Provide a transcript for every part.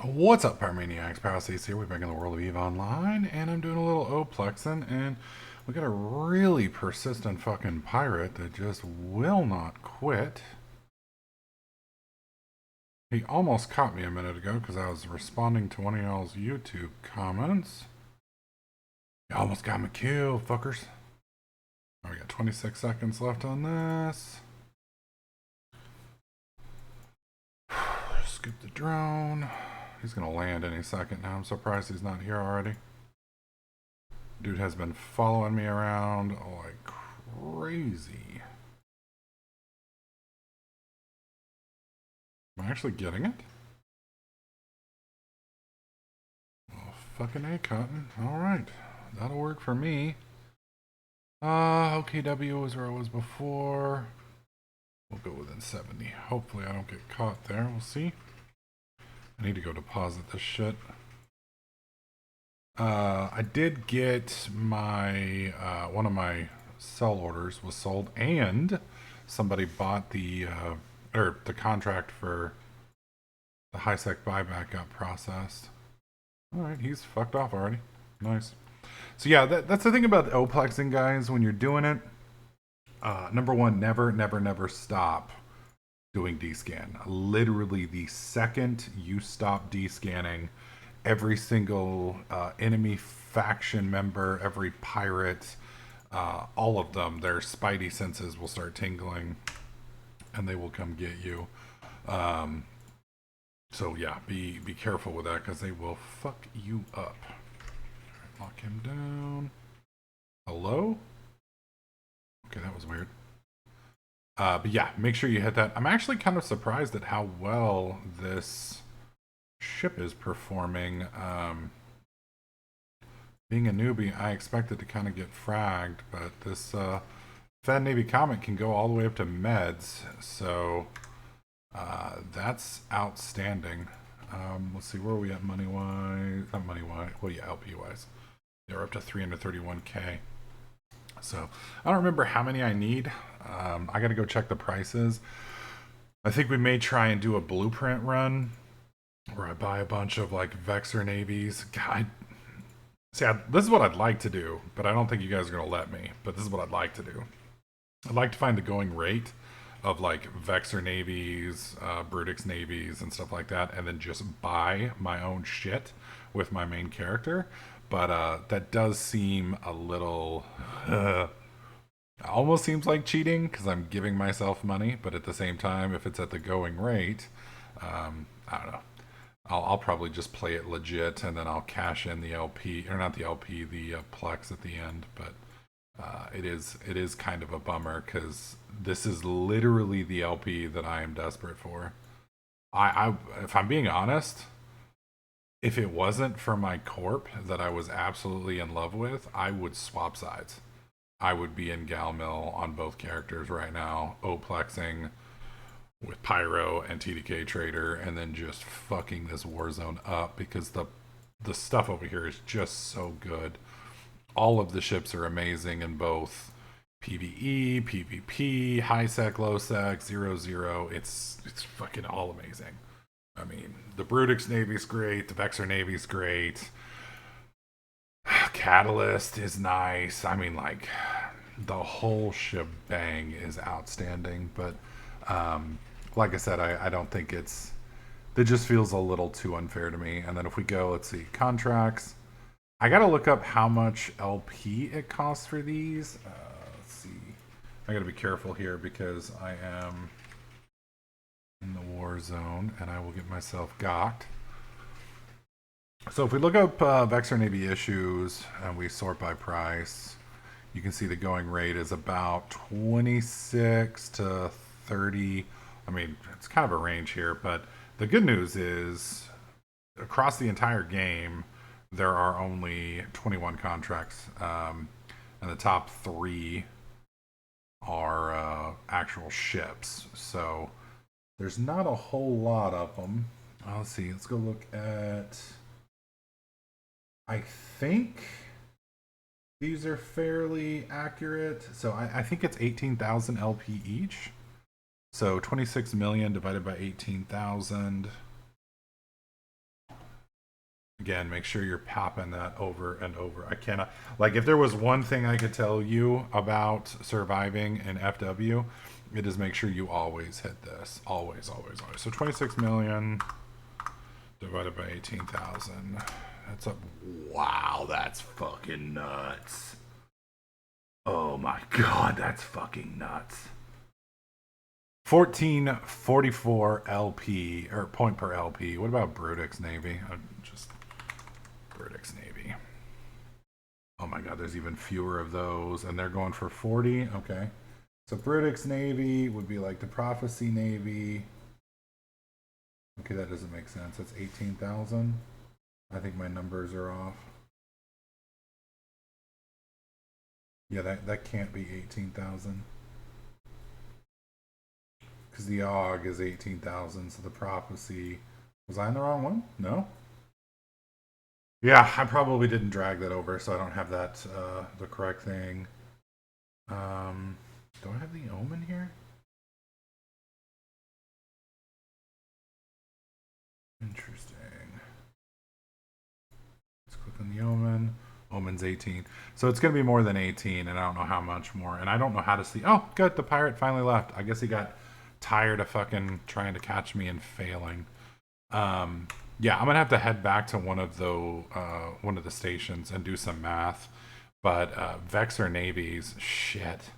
What's up, Pyromaniacs? Pyrocase here. We're back in the world of EVE Online, and I'm doing a little Oplexing, and we got a really persistent fucking pirate that just will not quit. He almost caught me a minute ago because I was responding to one of y'all's YouTube comments. You almost got me killed, fuckers. We got 26 seconds left on this. Skip the drone. He's gonna land any second now. I'm surprised he's not here already. Dude has been following me around like crazy. Am I actually getting it? Oh, fucking A, Cotton. Alright. That'll work for me. OKW was where I was before. We'll go within 70. Hopefully I don't get caught there. We'll see. I need to go deposit this shit. I did get my, one of my sell orders was sold, and somebody bought the, or the contract for the high-sec buyback got processed. Alright, he's fucked off already. Nice. So yeah, that's the thing about Oplexing, guys. When you're doing it, number one, never stop doing D-scan. Literally, the second you stop D-scanning, every single enemy faction member, every pirate, all of them, their spidey senses will start tingling, and they will come get you. So yeah, be careful with that because they will fuck you up. Right, lock him down. Hello? Okay, that was weird. But yeah, make sure you hit that. I'm actually kind of surprised at how well this ship is performing. Being a newbie, I expected to kind of get fragged, but this Fed Navy Comet can go all the way up to meds, so that's outstanding. Let's see, where are we at money-wise? Not money-wise, well, yeah, LP-wise. They're up to 331K. So, I don't remember how many I need. I gotta go check the prices. I think we may try and do a blueprint run where I buy a bunch of like Vexor navies. God, this is what I'd like to do, but I don't think you guys are gonna let me. But this is what I'd like to do. I'd like to find the going rate of like Vexor navies, Brutix navies, and stuff like that, and then just buy my own shit with my main character. But that does seem a little. Almost seems like cheating because I'm giving myself money, but at the same time, if it's at the going rate, I don't know. I'll probably just play it legit, and then I'll cash in the LP, or not the LP, the Plex at the end. But it is kind of a bummer because this is literally the LP that I am desperate for. If I'm being honest, if it wasn't for my corp that I was absolutely in love with, I would swap sides. I would be in Galmill on both characters right now, Oplexing with Pyro and TDK Trader, and then just fucking this Warzone up because the stuff over here is just so good. All of the ships are amazing in both PvE, PvP, high sec, low sec, 0-0. It's fucking all amazing. I mean, the Brutix Navy's great, the Vexor Navy's great. Catalyst is nice. I mean, like, the whole shebang is outstanding. But, like I said, I don't think it just feels a little too unfair to me. And then if we go, let's see, contracts. I gotta look up how much LP it costs for these. Let's see. I gotta be careful here because I am in the war zone and I will get myself gawked. So if we look up Vexor Navy issues and we sort by price, you can see the going rate is about 26 to 30. I mean, it's kind of a range here, but the good news is across the entire game, there are only 21 contracts, and the top 3 are actual ships. So there's not a whole lot of them. Let's see. Let's go look at. I think these are fairly accurate. So I think it's 18,000 LP each. So 26 million divided by 18,000. Again, make sure you're popping that over and over. I cannot, like, if there was one thing I could tell you about surviving in FW, it is make sure you always hit this. Always, always, always. So 26 million divided by 18,000. That's up. Wow, that's fucking nuts. Oh my god, that's fucking nuts. 1444 LP, or point per LP. What about Brutix Navy? Just Brutix Navy. Oh my god, there's even fewer of those, and they're going for 40. Okay. So Brutix Navy would be like the Prophecy Navy. Okay, that doesn't make sense. That's 18,000. I think my numbers are off. Yeah, that can't be 18,000. Because the AUG is 18,000, so the Prophecy... Was I in the wrong one? No? Yeah, I probably didn't drag that over, so I don't have that, the correct thing. Do I have the Omen here? Interesting. Let's click on the Omen. Omen's 18. So it's going to be more than 18, and I don't know how much more. And I don't know how to see... Oh, good, the pirate finally left. I guess he got tired of fucking trying to catch me and failing. Yeah, I'm gonna have to head back to one of the stations and do some math. But Vexor navies, shit.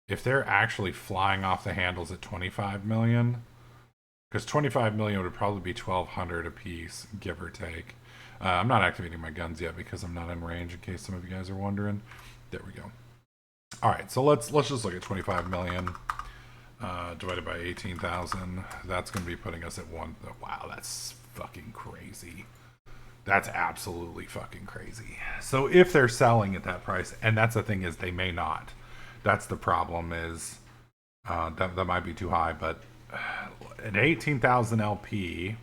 If they're actually flying off the handles at 25 million, because 25 million would probably be 1,200 a piece, give or take. I'm not activating my guns yet because I'm not in range. In case some of you guys are wondering, there we go. All right, so let's just look at 25 million. Divided by 18,000, that's going to be putting us at one. Wow, that's fucking crazy. That's absolutely fucking crazy. So if they're selling at that price, and that's the thing is they may not. That's the problem is that might be too high. But at 18,000 LP,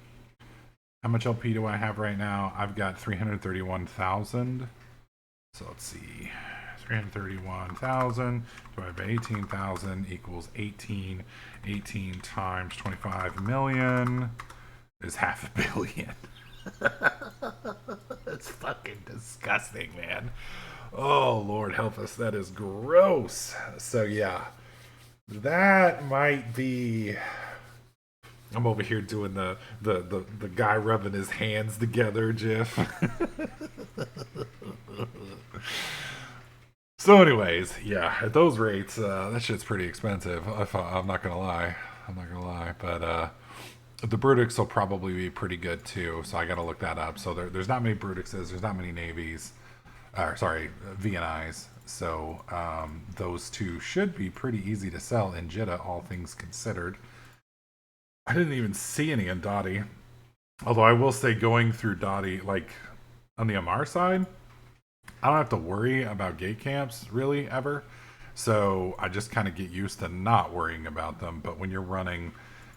how much LP do I have right now? I've got 331,000. So let's see. 331,000 divided by 18,000 equals 18. 18 times 25 million is $500 million. That's fucking disgusting, man. Oh, Lord help us. That is gross. So, yeah. That might be... I'm over here doing the guy rubbing his hands together, Jeff. So anyways, yeah, at those rates, that shit's pretty expensive. I'm not gonna lie. But the Brutix will probably be pretty good too. So I gotta look that up. So there's not many Brutixes. There's not many navies. VNIs. So those two should be pretty easy to sell in Jeddah, all things considered. I didn't even see any in Dottie. Although I will say going through Dottie, like on the Amar side, I don't have to worry about gate camps really ever. So I just kind of get used to not worrying about them. But when you're running,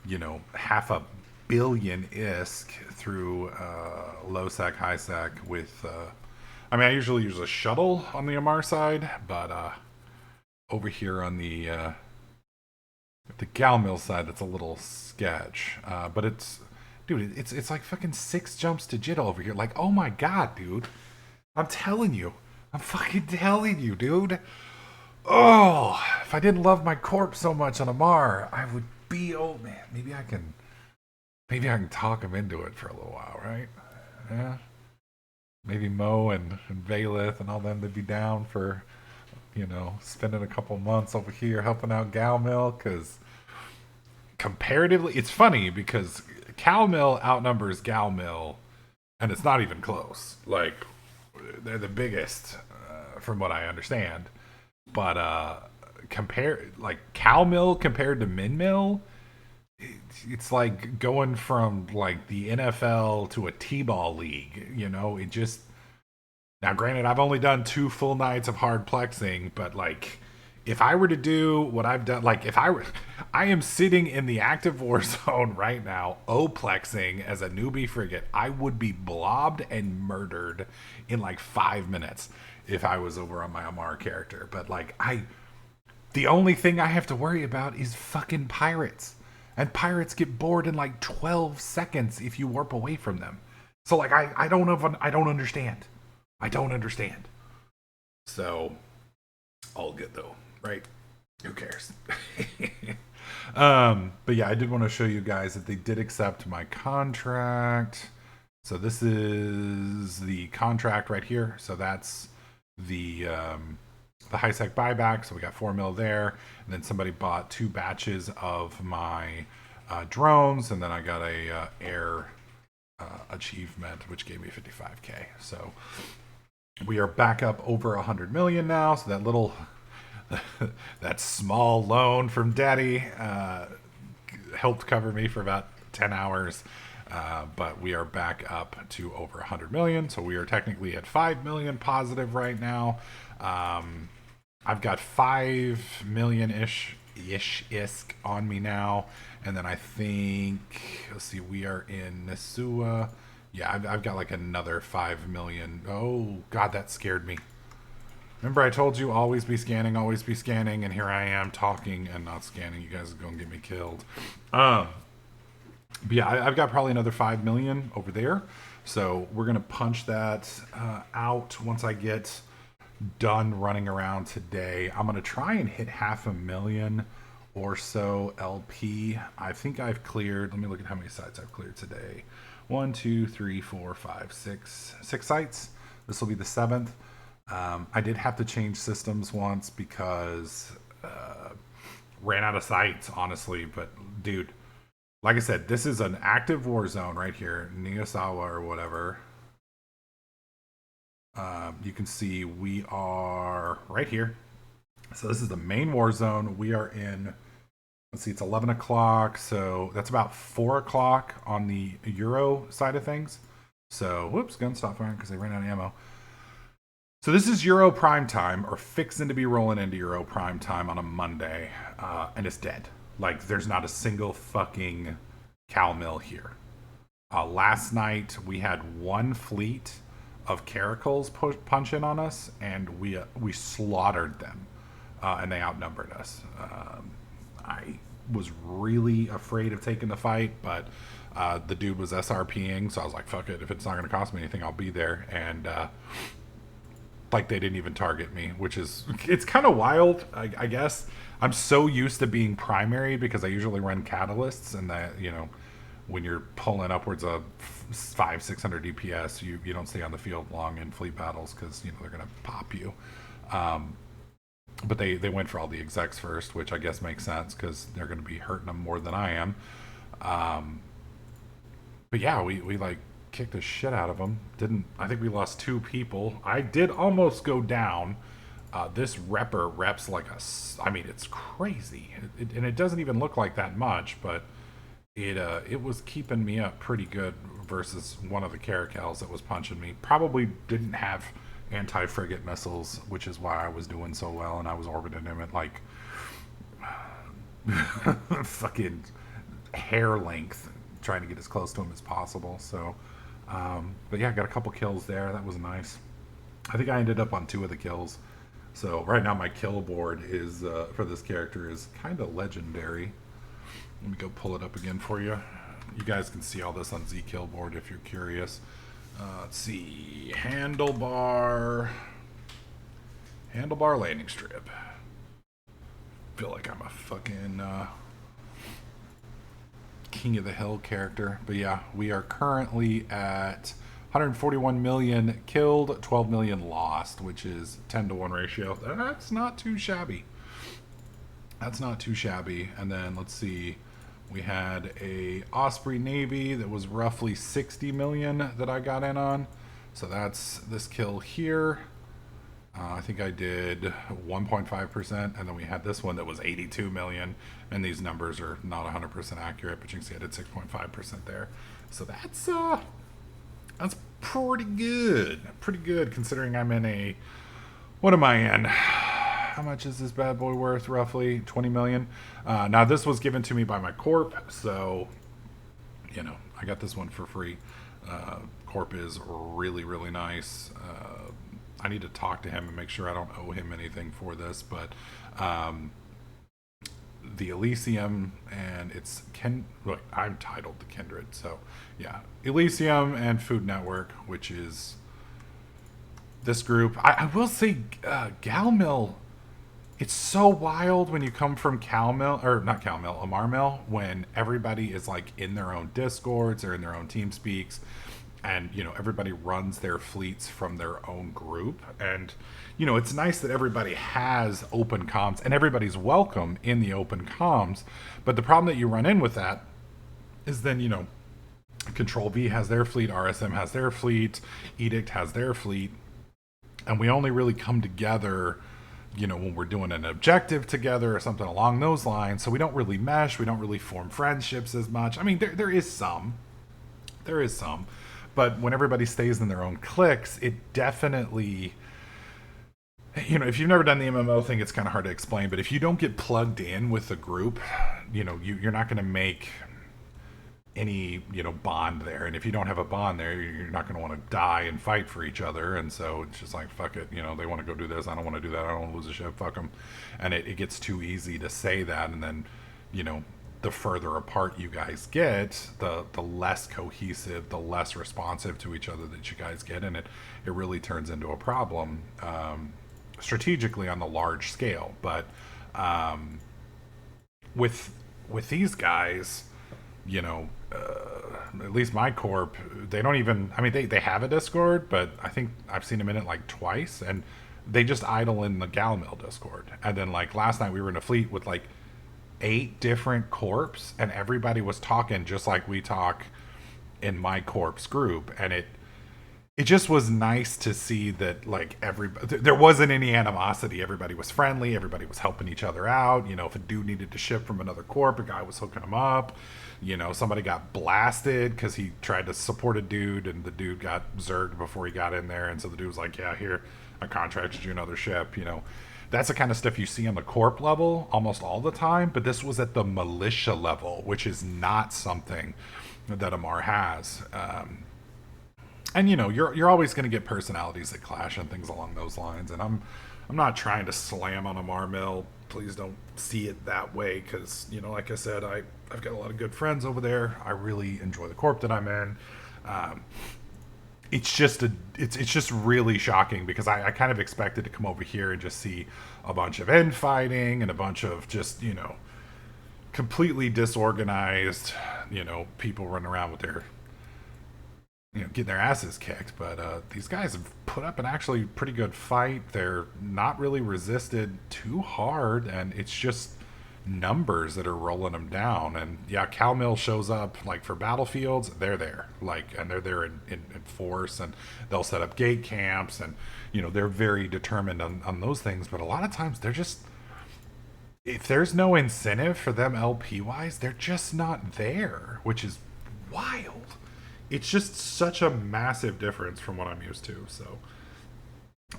500 million ISK through low sec, high sec with, I usually use a shuttle on the Amar side, but over here on the Galmill side, that's a little sketch. But it's like fucking 6 jumps to Jitta over here. Like, oh my god, dude. I'm telling you. I'm fucking telling you, dude. Oh, if I didn't love my corpse so much on Amar, I would be, oh man, maybe I can talk him into it for a little while, right? Yeah. Maybe Mo and Valith and all them, they'd be down for, spending a couple months over here helping out Galmill, because comparatively, it's funny because Calmill outnumbers Galmill, and it's not even close. Like, they're the biggest, from what I understand. But Calmill compared to Minmill, it's like going from like the NFL to a T-ball league. It just... Now, granted, I've only done 2 full nights of hard plexing, but like, if I were to do what I've done, like I am sitting in the active war zone right now, Oplexing as a newbie frigate, I would be blobbed and murdered in like 5 minutes if I was over on my Amar character. But like, the only thing I have to worry about is fucking pirates. And pirates get bored in like 12 seconds if you warp away from them. So like I don't know, I don't understand. I don't understand. So all good though, right? Who cares? But yeah, I did want to show you guys that they did accept my contract. So this is the contract right here. So that's the high sec buyback. So we got 4 mil there, and then somebody bought 2 batches of my drones, and then I got a air achievement, which gave me 55k. So we are back up over 100 million now. So that little that small loan from Daddy helped cover me for about 10 hours. But we are back up to over 100 million. So we are technically at 5 million positive right now. I've got 5 million ish on me now. And then I think, let's see, we are in Nisua. Yeah, I've got like another 5 million. Oh, God, that scared me. Remember I told you always be scanning, and here I am talking and not scanning. You guys are going to get me killed. But yeah, I've got probably another 5 million over there. So we're going to punch that out once I get done running around today. I'm going to try and hit 500,000 or so LP. I think I've cleared, let me look at how many sites I've cleared today. 1, 2, 3, 4, 5, 6 sites. This will be the 7th. I did have to change systems once because ran out of sites, honestly. But dude, like I said, this is an active war zone right here, Niyosawa or whatever. You can see we are right here. So this is the main war zone. We are in, let's see, it's 11 o'clock. So that's about 4 o'clock on the Euro side of things. So, whoops, gun stopped firing because they ran out of ammo. So this is Euro prime time, or fixing to be rolling into Euro prime time on a Monday, and it's dead. Like, there's not a single fucking Cal mill here. Last night, we had 1 fleet of caracals punch in on us, and we slaughtered them, and they outnumbered us. I was really afraid of taking the fight, but the dude was SRPing, so I was like, fuck it, if it's not going to cost me anything, I'll be there. And like, they didn't even target me, which is, it's kind of wild, I guess. I'm so used to being primary because I usually run catalysts, and that, you know, when you're pulling upwards of 500-600 DPS, you don't stay on the field long in fleet battles because, you know, they're gonna pop you. But they went for all the execs first, which I guess makes sense because they're gonna be hurting them more than I am. But yeah, we like kicked the shit out of them. I think we lost 2 people. I did almost go down. This reps like I mean, it's crazy, and it doesn't even look like that much, but it was keeping me up pretty good versus one of the caracals that was punching me. Probably didn't have anti-frigate missiles, which is why I was doing so well, and I was orbiting him at like fucking hair length, trying to get as close to him as possible. So, but yeah, I got a couple kills there. That was nice. I think I ended up on 2 of the kills. So right now my kill board is for this character is kind of legendary. Let me go pull it up again for you. You guys can see all this on Z kill board if you're curious. Let's see, handlebar landing strip. Feel like I'm a fucking king of the hill character. But yeah, we are currently at 141 million killed, 12 million lost, which is 10-to-1 ratio. That's not too shabby. That's not too shabby. And then let's see, we had a Osprey Navy that was roughly 60 million that I got in on. So that's this kill here. I think I did 1.5%, and then we had this one that was 82 million, and these numbers are not 100% accurate, but you can see I did 6.5% there. So that's pretty good considering I'm in a, what am I in? How much is this bad boy worth? Roughly 20 million. Now this was given to me by my corp, so you know, I got this one for free. Corp is really, really nice. I need to talk to him and make sure I don't owe him anything for this, but the Elysium, and it's look, I'm titled the Kindred, so yeah, Elysium and Food Network, which is this group. I will say, Galmill. It's so wild when you come from Calmill, or not Calmill, Amarmill, when everybody is like in their own discords or in their own team speaks, and everybody runs their fleets from their own group. And it's nice that everybody has open comms and everybody's welcome in the open comms. But the problem that you run in with that is then Control V has their fleet, RSM has their fleet, Edict has their fleet, and we only really come together when we're doing an objective together or something along those lines. So we don't really mesh. We don't really form friendships as much. I mean, there is some. There is some. But when everybody stays in their own cliques, it definitely, if you've never done the MMO thing, it's kind of hard to explain. But if you don't get plugged in with the group, you're not going to make any bond there. And if you don't have a bond there, you're not going to want to die and fight for each other. And so it's just like, fuck it, they want to go do this, I don't want to do that, I don't want to lose a ship, fuck them. And it gets too easy to say that. And then the further apart you guys get, the less cohesive, the less responsive to each other that you guys get, and it really turns into a problem, strategically on the large scale. But with these guys, at least my corp, they don't even, I mean, they have a Discord, but I think I've seen them in it like twice, and they just idle in the Galmill Discord. And then like last night we were in a fleet with like 8 different corps, and everybody was talking just like we talk in my corp's group. And it just was nice to see that like there wasn't any animosity. Everybody was friendly, everybody was helping each other out. If a dude needed to ship from another corp, a guy was hooking him up. Somebody got blasted because he tried to support a dude, and the dude got zerged before he got in there, and so the dude was like, yeah, here, I contracted you another ship. That's the kind of stuff you see on the corp level almost all the time, but this was at the militia level, which is not something that Amar has. And you're always going to get personalities that clash and things along those lines. And I'm not trying to slam on Amar Mill. Please don't see it that way, because like I said, I've got a lot of good friends over there. I really enjoy the corp that I'm in. It's just really shocking, because I kind of expected to come over here and just see a bunch of infighting and a bunch of just completely disorganized people running around with their getting their asses kicked. But these guys have put up an actually pretty good fight. They're not really resisted too hard, and it's just numbers that are rolling them down. And yeah, Cal Mill shows up like for battlefields, they're there, like, and they're there in force, and they'll set up gate camps, and they're very determined on those things. But a lot of times they're just, if there's no incentive for them LP wise, they're just not there, which is wild. It's just such a massive difference from what I'm used to. So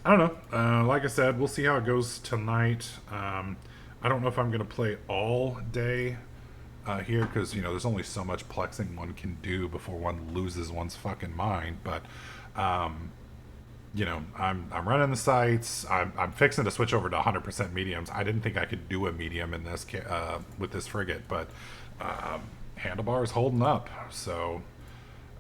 I don't know. Like I said, we'll see how it goes tonight. I don't know if I'm going to play all day here, because there's only so much plexing one can do before one loses one's fucking mind. But I'm running the sites. I'm fixing to switch over to 100% mediums. I didn't think I could do a medium in this with this frigate, but Handlebar is holding up. So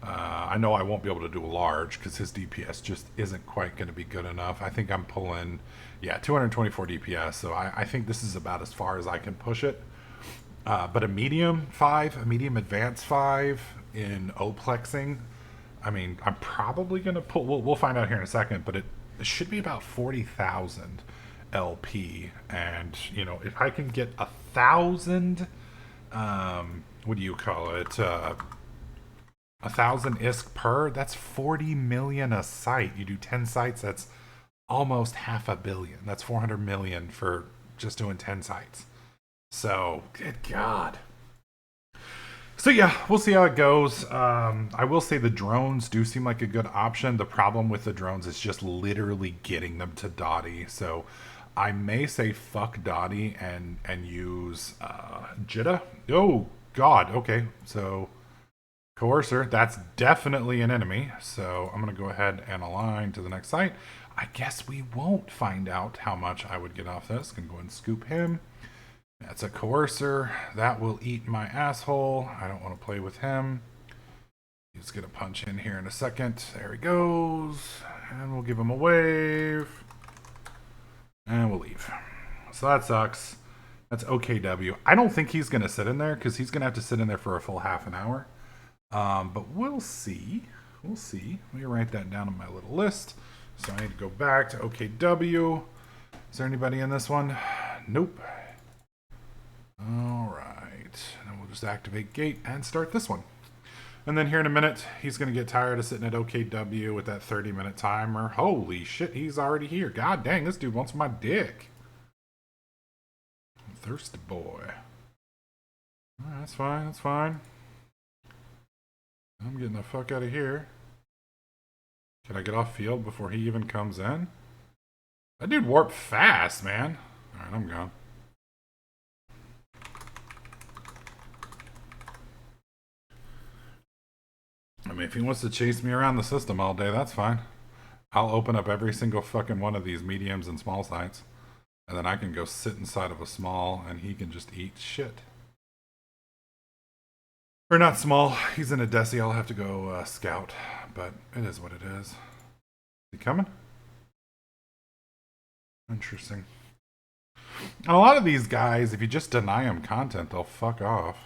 I know I won't be able to do a large because his DPS just isn't quite going to be good enough. I think I'm pulling, 224 DPS. So I think this is about as far as I can push it. But a medium 5, a medium advanced 5 in Oplexing, I mean, I'm probably going to pull, we'll find out here in a second, but it should be about 40,000 LP. And, if I can get 1,000, what do you call it? 1,000 ISK per, that's 40 million a site. You do 10 sites, that's almost $500 million. That's 400 million for just doing 10 sites. So, good God. So yeah, we'll see how it goes. I will say the drones do seem like a good option. The problem with the drones is just literally getting them to Dottie. So I may say fuck Dottie and use Jitta. Oh God, okay. So Coercer, that's definitely an enemy. So I'm going to go ahead and align to the next site. I guess we won't find out how much I would get off this. Can go ahead and scoop him. That's a coercer. That will eat my asshole. I don't want to play with him. He's going to punch in here in a second. There he goes. And we'll give him a wave. And we'll leave. So that sucks. That's OKW. I don't think he's going to sit in there because he's going to have to sit in there for a full half an hour. But we'll see. We'll see. Let me write that down on my little list. So I need to go back to OKW. Is there anybody in this one? Nope. All right. Then we'll just activate gate and start this one. And then here in a minute, he's going to get tired of sitting at OKW with that 30-minute timer. Holy shit, he's already here. God dang, this dude wants my dick. Thirsty boy. All right, that's fine, that's fine. I'm getting the fuck out of here. Can I get off field before he even comes in? That dude warped fast, man. All right, I'm gone. I mean, if he wants to chase me around the system all day, that's fine. I'll open up every single fucking one of these mediums and small sites. And then I can go sit inside of a small and he can just eat shit. Or not small. He's in a Desi. I'll have to go scout. But it is what it is. Is he coming? Interesting. And a lot of these guys, if you just deny them content, they'll fuck off.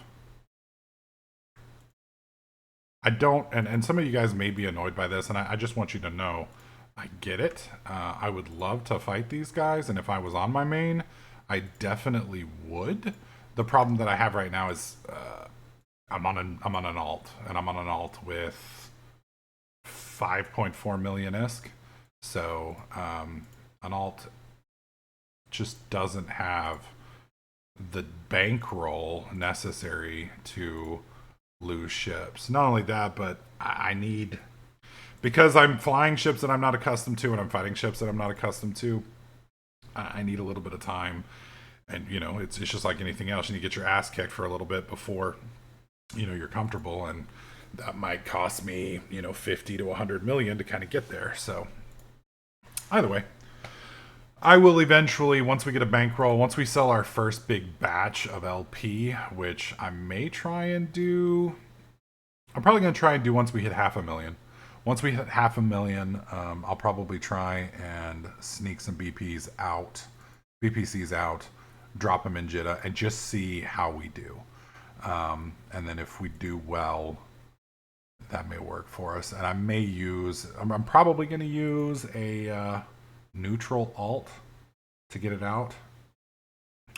I don't, and some of you guys may be annoyed by this, and I just want you to know, I get it. I would love to fight these guys, and if I was on my main, I definitely would. The problem that I have right now is I'm on an alt, and I'm on an alt with 5.4 million ISK, so an alt just doesn't have the bankroll necessary to lose ships. Not only that, but I need, because I'm flying ships that I'm not accustomed to and I'm fighting ships that I'm not accustomed to, I need a little bit of time. And you know, it's just like anything else. You need to get your ass kicked for a little bit before, you know, you're comfortable, and that might cost me, you know, 50 to 100 million to kind of get there. So either way, I will eventually, once we get a bankroll, once we sell our first big batch of LP, which I may try and do, I'm probably going to try and do once we hit 500,000. Once we hit 500,000, I'll probably try and sneak some BPCs out, drop them in Jitta, and just see how we do. And then if we do well, that may work for us. And I may use, I'm probably going to use a neutral alt to get it out,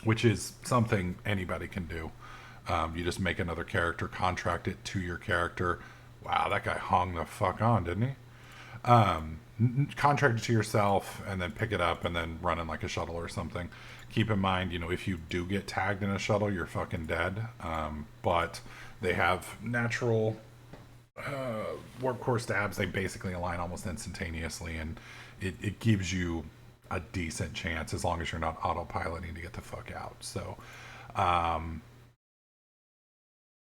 which is something anybody can do. You just make another character, contract it to your character. Wow, that guy hung the fuck on, didn't he? Contract it to yourself and then pick it up and then run in like a shuttle or something. Keep in mind, you know, if you do get tagged in a shuttle, you're fucking dead. But they have natural warp core stabs. They basically align almost instantaneously, and it gives you a decent chance as long as you're not autopiloting to get the fuck out. So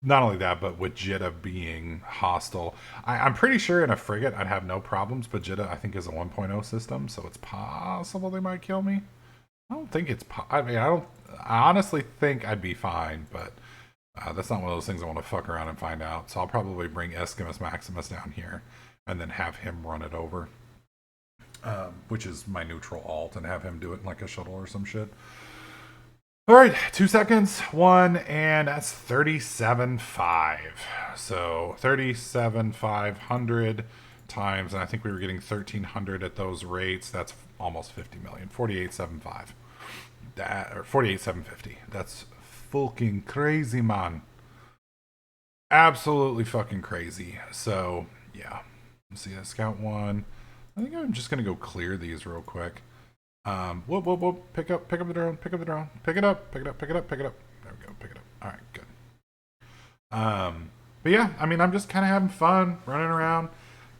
not only that, but with Jitta being hostile, I'm pretty sure in a frigate I'd have no problems, but Jitta I think is a 1.0 system, so it's possible they might kill me. I don't think it's I honestly think I'd be fine, but that's not one of those things I want to fuck around and find out. So I'll probably bring Escamus Maximus down here and then have him run it over, which is my neutral alt, and have him do it in like a shuttle or some shit. All right, 2 seconds, 1, and that's 37.5. So 37,500 times, and I think we were getting 1,300 at those rates. That's almost 50 million. 48.75. That, or 48,750. That's fucking crazy, man. Absolutely fucking crazy. So yeah, let's see that scout one. I think I'm just gonna go clear these real quick. Whoop, whoop, whoop. Pick up the drone. Pick up the drone. Pick it up. Pick it up. Pick it up. Pick it up. There we go. Pick it up. All right, good. But yeah, I mean, I'm just kind of having fun running around.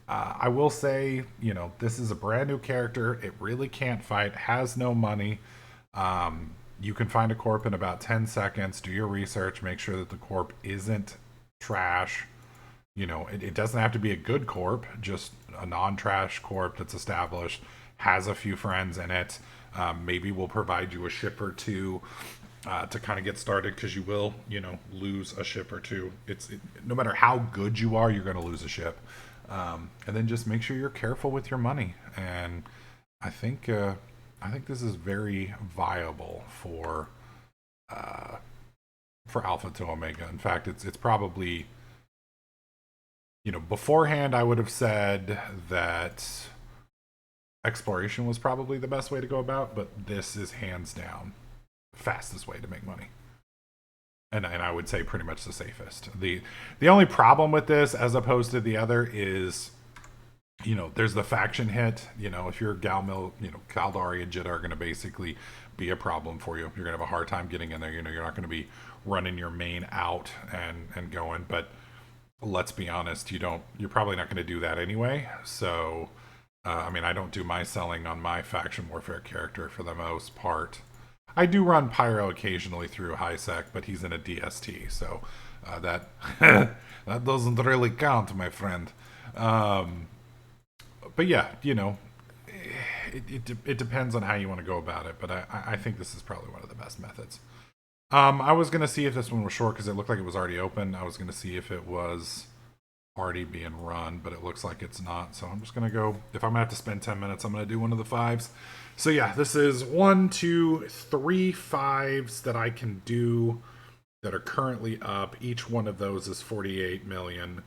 I will say, you know, this is a brand new character. It really can't fight. Has no money. You can find a corp in about 10 seconds. Do your research. Make sure that the corp isn't trash. You know, it doesn't have to be a good corp. Just a non-trash corp that's established. Has a few friends in it. Maybe we'll provide you a ship or two. to kind of get started, because you will, lose a ship or two. No matter how good you are, you're going to lose a ship. And then just make sure you're careful with your money. And I think this is very viable for Alpha to Omega. In fact, it's probably, beforehand I would have said that exploration was probably the best way to go about, but this is hands down fastest way to make money. And I would say pretty much the safest. The only problem with this, as opposed to the other, is there's the faction hit. If you're Galmil, Caldari and Jitta are going to basically be a problem for you. You're going to have a hard time getting in there. You're not going to be running your main out and going. But let's be honest, you're probably not going to do that anyway. So, I don't do my selling on my faction warfare character for the most part. I do run Pyro occasionally through HiSec, but he's in a DST, so that that doesn't really count, my friend. But yeah, it depends on how you want to go about it, but I think this is probably one of the best methods. I was going to see if this one was short because it looked like it was already open. I was going to see if it was already being run, but it looks like it's not. So I'm just going to go, if I'm going to have to spend 10 minutes, I'm going to do one of the 5s. So yeah, this is 1, 2, 3 5s that I can do that are currently up. Each one of those is 48 million.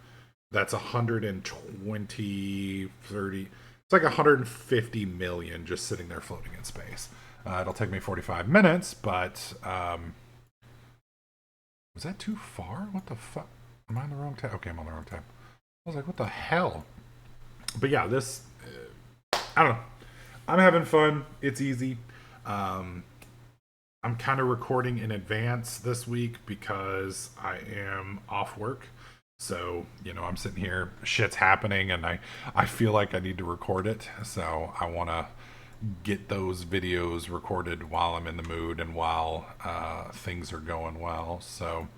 That's 120, 30. It's like 150 million just sitting there floating in space. It'll take me 45 minutes, but was that too far? What the fuck? Am I on the wrong tab? Okay, I'm on the wrong tab. I was like, what the hell? But yeah, this, I don't know. I'm having fun. It's easy. I'm kind of recording in advance this week because I am off work. So, I'm sitting here, shit's happening, and I feel like I need to record it. So I want to get those videos recorded while I'm in the mood and while things are going well. So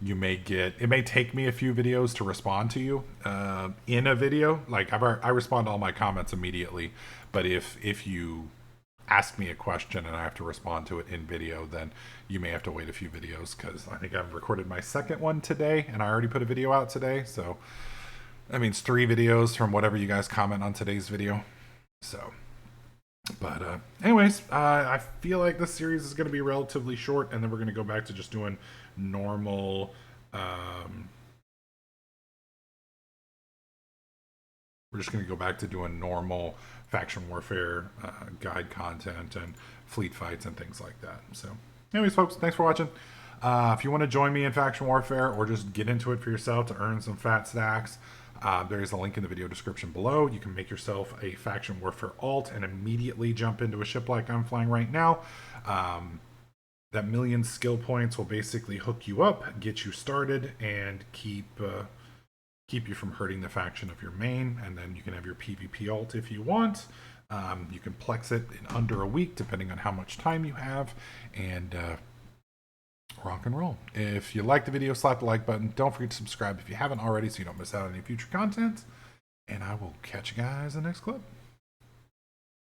it may take me a few videos to respond to you in a video. Like I respond to all my comments immediately, but if you ask me a question and I have to respond to it in video, then you may have to wait a few videos, because I think I've recorded my second one today and I already put a video out today. So that means 3 videos from whatever you guys comment on today's video. So, but anyways, I feel like this series is going to be relatively short, and then we're going to go back to just doing normal we're just going to go back to doing normal faction warfare guide content and fleet fights and things like that. So anyways, folks, thanks for watching. If you want to join me in faction warfare or just get into it for yourself to earn some fat stacks, there is a link in the video description below. You can make yourself a faction warfare alt and immediately jump into a ship like I'm flying right now. That 1,000,000 skill points will basically hook you up, get you started, and keep you from hurting the faction of your main. And then you can have your PvP alt if you want. You can plex it in under a week, depending on how much time you have, and rock and roll. If you like the video, slap the like button. Don't forget to subscribe if you haven't already, so you don't miss out on any future content. And I will catch you guys in the next clip.